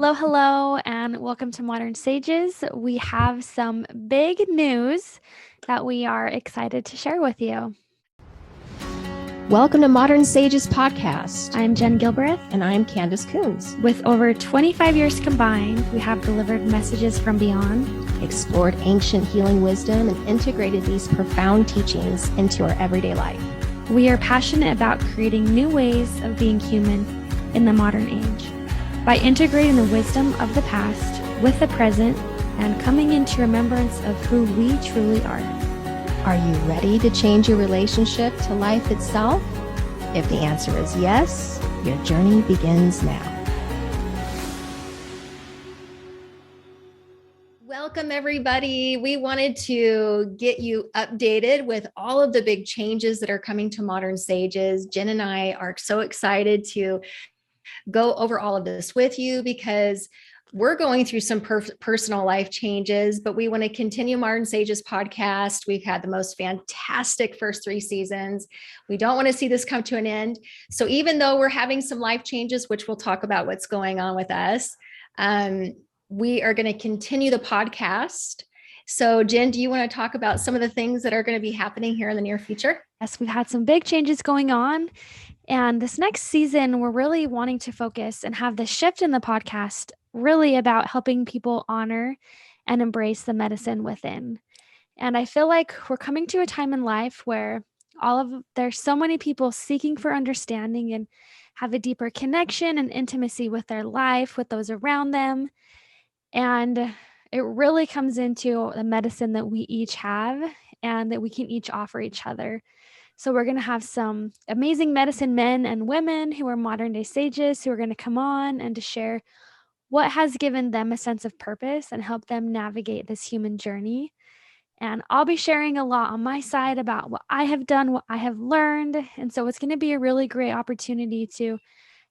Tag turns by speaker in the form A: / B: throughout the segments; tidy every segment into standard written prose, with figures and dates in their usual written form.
A: Hello, hello, and welcome to Modern Sages. We have some big news that we are excited to share with you.
B: Welcome to Modern Sages Podcast.
A: I'm Jen Gilbreth.
B: And I'm Candace Coons.
A: With over 25 years combined, we have delivered messages from beyond,
B: explored ancient healing wisdom, and integrated these profound teachings into our everyday life.
A: We are passionate about creating new ways of being human in the modern age. By integrating the wisdom of the past with the present and coming into remembrance of who we truly are.
B: Are you ready to change your relationship to life itself? If the answer is yes, your journey begins now. Welcome, everybody. We wanted to get you updated with all of the big changes that are coming to Modern Sages. Jen and I are so excited to go over all of this with you because we're going through some personal life changes, but we want to continue Modern Sages podcast. We've had the most fantastic first 3 seasons. We don't want to see this come to an end. So even though we're having some life changes, which we'll talk about what's going on with us, we are going to continue the podcast. So Jen, do you want to talk about some of the things that are going to be happening here in the near future?
A: Yes, we've had some big changes going on. And this next season, we're really wanting to focus and have the shift in the podcast really about helping people honor and embrace the medicine within. And I feel like we're coming to a time in life where there's so many people seeking for understanding and have a deeper connection and intimacy with their life, with those around them. And it really comes into the medicine that we each have and that we can each offer each other. So we're going to have some amazing medicine men and women who are modern day sages who are going to come on and to share what has given them a sense of purpose and help them navigate this human journey. And I'll be sharing a lot on my side about what I have done, what I have learned. And so it's going to be a really great opportunity to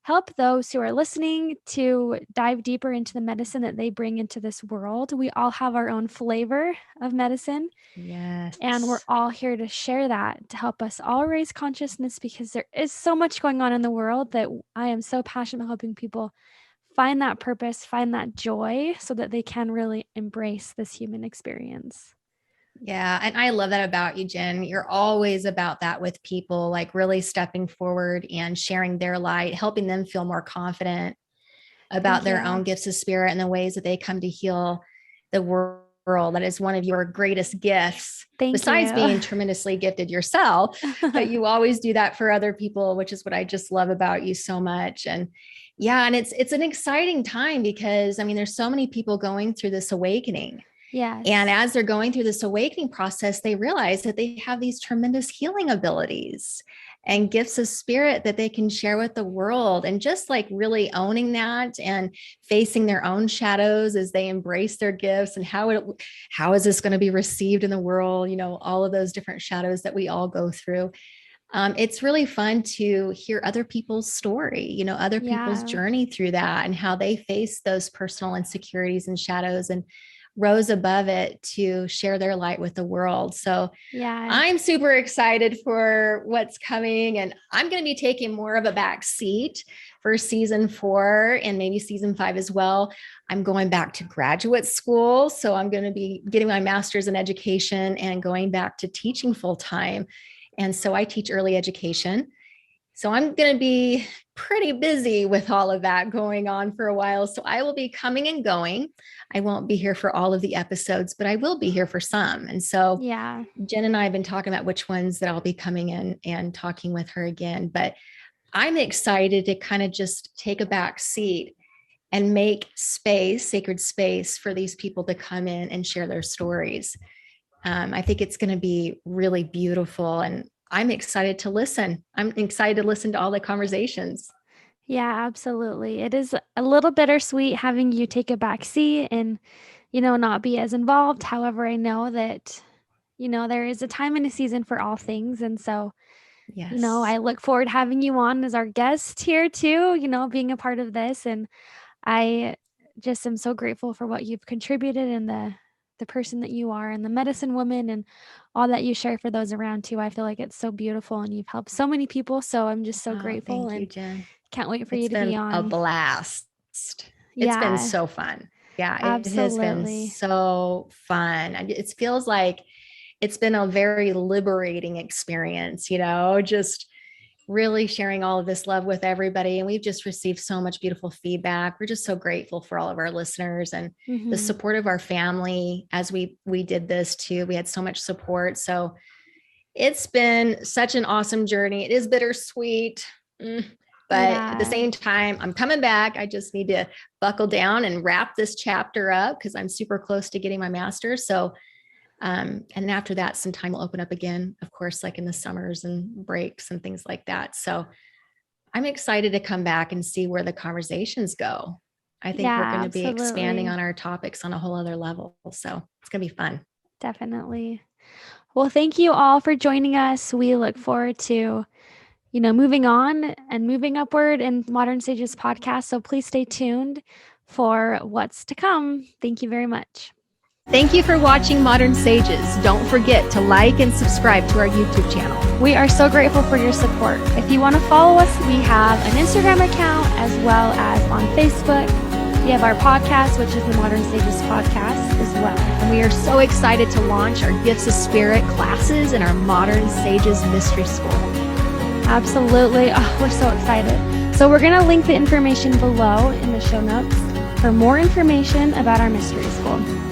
A: help those who are listening to dive deeper into the medicine that they bring into this world. We all have our own flavor of medicine.
B: Yes.
A: And we're all here to share that to help us all raise consciousness because there is so much going on in the world that I am so passionate about helping people find that purpose, find that joy so that they can really embrace this human experience.
B: Yeah. And I love that about you, Jen. You're always about that with people, like really stepping forward and sharing their light, helping them feel more confident about their own gifts of spirit and the ways that they come to heal the world. That is one of your greatest gifts, besides being tremendously gifted yourself, but you always do that for other people, which is what I just love about you so much. And yeah, and it's an exciting time because, I mean, there's so many people going through this awakening.
A: Yes.
B: And as they're going through this awakening process, they realize that they have these tremendous healing abilities and gifts of spirit that they can share with the world, and just like really owning that and facing their own shadows as they embrace their gifts and how is this going to be received in the world? You know, all of those different shadows that we all go through. It's really fun to hear other people's story, you know, other people's journey through that and how they face those personal insecurities and shadows and rose above it to share their light with the world. So I'm super excited for what's coming, and I'm going to be taking more of a back seat for season 4 and maybe season 5 as well. I'm going back to graduate school. So I'm going to be getting my master's in education and going back to teaching full time. And so I teach early education. So I'm going to be pretty busy with all of that going on for a while. So I will be coming and going. I won't be here for all of the episodes, but I will be here for some. And so Jen and I have been talking about which ones that I'll be coming in and talking with her again. But I'm excited to kind of just take a back seat and make space, sacred space for these people to come in and share their stories. I think it's going to be really beautiful, and I'm excited to listen. I'm excited to listen to all the conversations.
A: Yeah, absolutely. It is a little bittersweet having you take a back seat and, not be as involved. However, I know that, there is a time and a season for all things. And so, I look forward to having you on as our guest here too, being a part of this. And I just am so grateful for what you've contributed and the person that you are and the medicine woman and all that you share for those around too. I feel like it's so beautiful and you've helped so many people. So I'm just so grateful.
B: Thank you, Jen.
A: Can't wait for you to be on.
B: A blast. It's been
A: Yeah,
B: so fun. Yeah, it has been
A: absolutely.
B: so fun. It feels like it's been a very liberating experience, just really sharing all of this love with everybody. And we've just received so much beautiful feedback. We're just so grateful for all of our listeners and the
A: Hmm.
B: support of our family as we did this too. We had so much support. So it's been such an awesome journey. It is bittersweet. But at the
A: Yeah.
B: same time, I'm coming back. I just need to buckle down and wrap this chapter up because I'm super close to getting my master's. So and then after that, some time will open up again, of course, like in the summers and breaks and things like that. So I'm excited to come back and see where the conversations go. I think we're
A: Yeah,
B: going to be expanding
A: absolutely.
B: on our topics on a whole other level. So it's going to be fun.
A: Definitely. Well, thank you all for joining us. We look forward to, moving on and moving upward in Modern Sages podcast. So please stay tuned for what's to come. Thank you very much.
B: Thank you for watching Modern Sages. Don't forget to like and subscribe to our YouTube channel.
A: We are so grateful for your support. If you want to follow us, we have an Instagram account as well as on Facebook. We have our podcast, which is the Modern Sages podcast as well.
B: And we are so excited to launch our Gifts of Spirit classes in our Modern Sages Mystery School.
A: Absolutely. Oh, we're so excited. So we're going to link the information below in the show notes for more information about our mystery school.